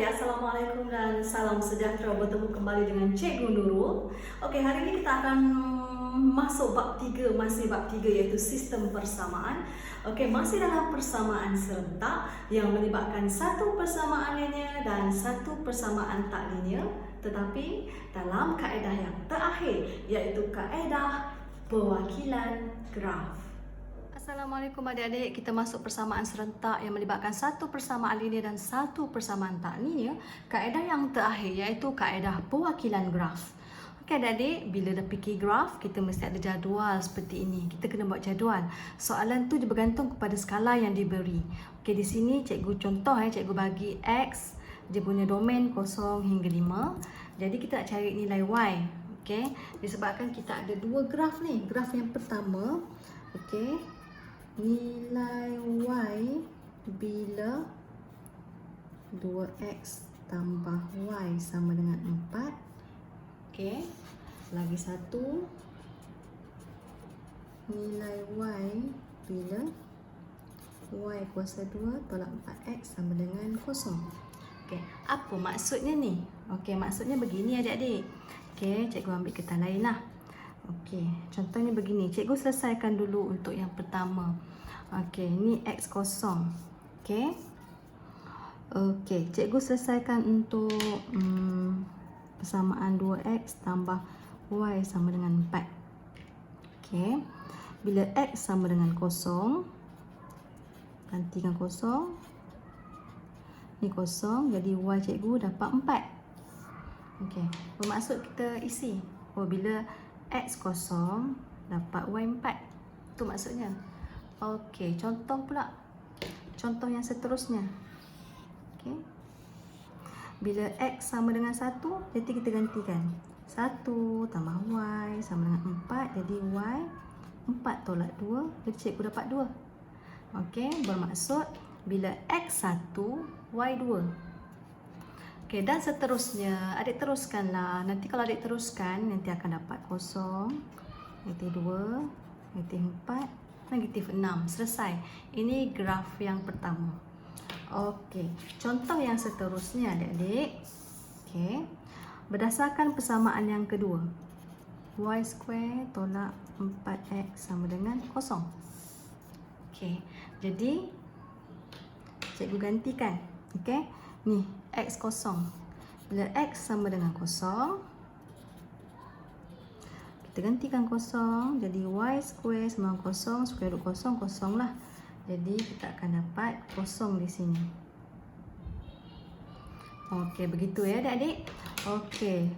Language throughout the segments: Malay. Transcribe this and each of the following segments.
Assalamualaikum dan salam sejahtera, bertemu kembali dengan Cikgu Nurul. Okey, hari ini kita akan masuk bab 3, masih bab 3 iaitu sistem persamaan. Okey, masih dalam persamaan serentak yang melibatkan satu persamaan linear dan satu persamaan tak linear, tetapi dalam kaedah yang terakhir iaitu kaedah perwakilan graf. Assalamualaikum adik-adik, kita masuk persamaan serentak yang melibatkan satu persamaan linear dan satu persamaan tak linear. Kaedah yang terakhir iaitu kaedah perwakilan graf. Okey adik-adik, bila dah fikir graf, kita mesti ada jadual seperti ini. Kita kena buat jadual. Soalan tu dia bergantung kepada skala yang diberi. Okey, di sini cikgu contoh cikgu bagi X, dia punya domain 0 hingga 5. Jadi kita nak cari nilai Y. Okey, disebabkan kita ada dua graf ni. Graf yang pertama, okey, nilai Y bila 2X tambah Y sama dengan 4. Okey, lagi satu, nilai Y bila Y kuasa 2 tolak 4X sama dengan 0. Okey, apa maksudnya ni? Okey, maksudnya begini adik-adik. Okey, cikgu ambil kertas lain lah. Okey, contohnya begini. Cikgu selesaikan dulu untuk yang pertama. Okey, ni X kosong. Okey. Okey, cikgu selesaikan untuk persamaan 2X tambah Y sama dengan 4. Okey. Bila X sama dengan 0, gantikan 0. Ni 0, jadi Y cikgu dapat 4. Okey, bermaksud kita isi. Oh, bila X kosong dapat Y 4. Itu maksudnya. Okey, contoh pula. Contoh yang seterusnya. Okey. Bila X sama dengan 1, jadi kita gantikan. 1 tambah Y sama dengan 4, jadi Y 4 tolak 2, jadi cikgu dapat 2. Okey, bermaksud bila X 1, Y 2. Okey, dan seterusnya. Adik teruskanlah. Nanti kalau adik teruskan, nanti akan dapat 0, negatif 2, negatif 4, negatif 6. Selesai. Ini graf yang pertama. Okey, contoh yang seterusnya adik-adik. Okey, berdasarkan persamaan yang kedua. Y square tolak 4X sama dengan 0. Okey, jadi cikgu gantikan. Okey, ni X kosong. Bila X sama dengan 0, kita gantikan 0. Jadi Y square sama dengan 0. Square root 0, 0 lah. Jadi kita akan dapat 0 di sini. Okey, begitu ya adik-adik. Okey.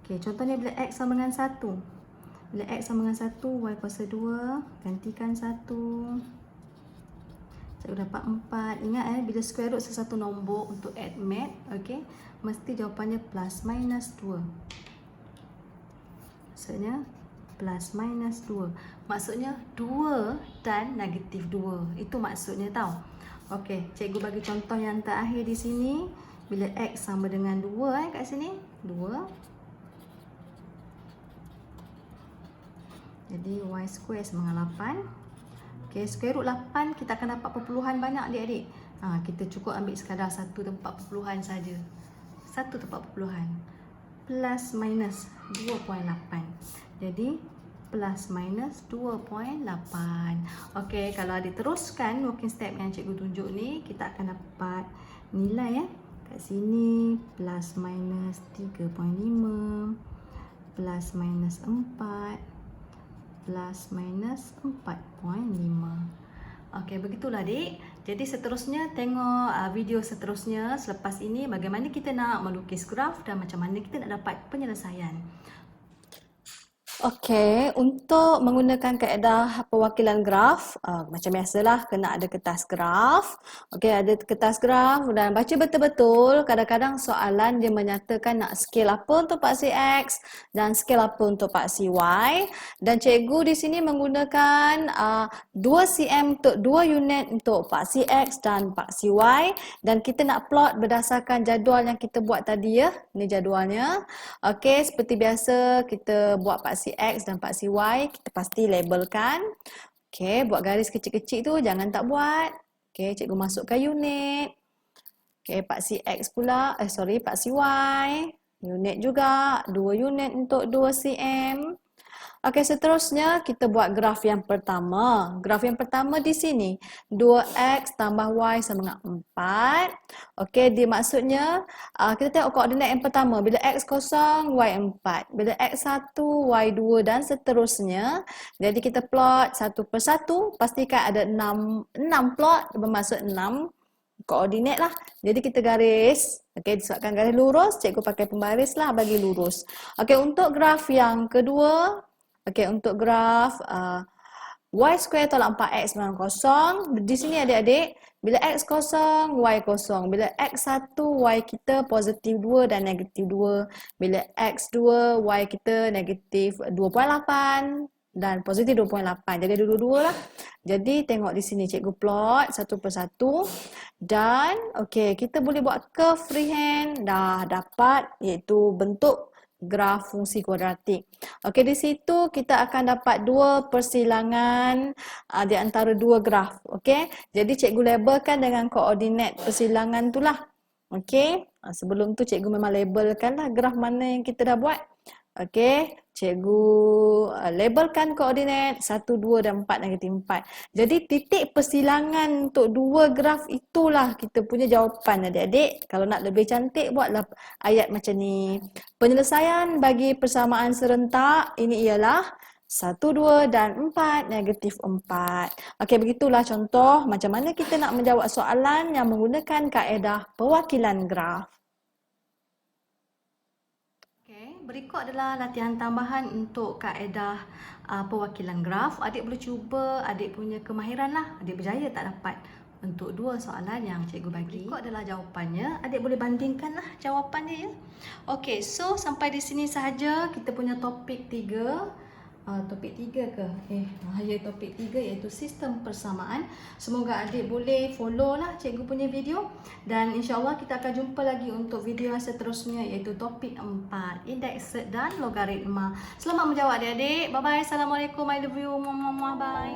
Okey, contohnya bila X sama dengan 1. Bila X sama dengan 1, Y kuasa 2. Gantikan 1. Cikgu dapat 4. Ingat bila square root sesuatu nombor untuk add math, okey, mesti jawapannya plus minus 2. Maksudnya plus minus 2. Maksudnya 2 dan negatif 2. Itu maksudnya tau. Okey, cikgu bagi contoh yang terakhir di sini. Bila X sama dengan 2 kat sini, 2. Jadi Y square sama dengan 8. Okay, square root 8 kita akan dapat perpuluhan banyak adik-adik. Kita cukup ambil sekadar satu tempat perpuluhan saja. Satu tempat perpuluhan. Plus minus 2.8. Jadi plus minus 2.8. Okey, kalau adik teruskan working step yang cikgu tunjuk ni, kita akan dapat nilai kat sini plus minus 3.5, plus minus 4, plus minus 4.5. Okey, begitulah adik. Jadi seterusnya tengok video seterusnya selepas ini bagaimana kita nak melukis graf dan macam mana kita nak dapat penyelesaian. Okey, untuk menggunakan kaedah perwakilan graf, macam biasalah kena ada kertas graf. Okey, ada kertas graf dan baca betul-betul. Kadang-kadang soalan dia menyatakan nak scale apa untuk paksi X dan scale apa untuk paksi Y. Dan cikgu di sini menggunakan 2 cm untuk 2 unit untuk paksi X dan paksi Y. Dan kita nak plot berdasarkan jadual yang kita buat tadi ya. Ini jadualnya. Okey, seperti biasa kita buat paksi X dan paksi Y, kita pasti labelkan. Okey, buat garis kecil-kecil tu jangan tak buat. Okey, cikgu masukkan unit. Okey, paksi X pula, paksi Y. Unit juga, 2 unit untuk 2 cm. Okey, seterusnya kita buat graf yang pertama. Graf yang pertama di sini, 2x tambah y sama dengan 4. Okey, dia maksudnya kita tengok koordinat yang pertama. Bila x kosong, y 4. Bila x 1, y 2 dan seterusnya. Jadi kita plot satu per satu. Pastikan ada 6 plot, bermaksud 6 koordinat lah. Jadi kita garis. Okey, disebabkan garis lurus, cikgu pakai pembaris lah bagi lurus. Okey, untuk graf yang kedua, okey, untuk graf y square tolak 4x dengan kosong. Di sini adik-adik, bila x kosong, y kosong. Bila x 1, y kita positif 2 dan negatif 2. Bila x 2, y kita negatif 2.8 dan positif 2.8. Jadi dua-dua lah. Jadi tengok di sini cikgu plot satu per satu. Dan okey, kita boleh buat curve freehand. Dah dapat iaitu bentuk graf fungsi kuadratik. Okey, di situ kita akan dapat dua persilangan di antara dua graf. Okey, jadi cikgu labelkan dengan koordinat persilangan itulah. Okey, sebelum tu cikgu memang labelkanlah graf mana yang kita dah buat. Okey, cikgu labelkan koordinat 1, 2 dan 4, negatif 4. Jadi titik persilangan untuk dua graf itulah kita punya jawapan adik-adik. Kalau nak lebih cantik, buatlah ayat macam ni. Penyelesaian bagi persamaan serentak ini ialah 1, 2 dan 4, negatif 4. Okey, begitulah contoh macam mana kita nak menjawab soalan yang menggunakan kaedah perwakilan graf. Berikut adalah latihan tambahan untuk kaedah perwakilan graf. Adik boleh cuba adik punya kemahiran lah. Adik berjaya tak dapat untuk dua soalan yang cikgu bagi. Berikut adalah jawapannya. Adik boleh bandingkan lah jawapannya ya. Okey, so sampai di sini sahaja kita punya topik 3. Topik 3 ke? Ya, topik 3 iaitu sistem persamaan. Semoga adik boleh follow lah cikgu punya video. Dan insyaAllah kita akan jumpa lagi untuk video yang seterusnya iaitu topik 4. Indeks dan logaritma. Selamat menjawab adik-adik. Bye-bye. Assalamualaikum. I love you. Bye.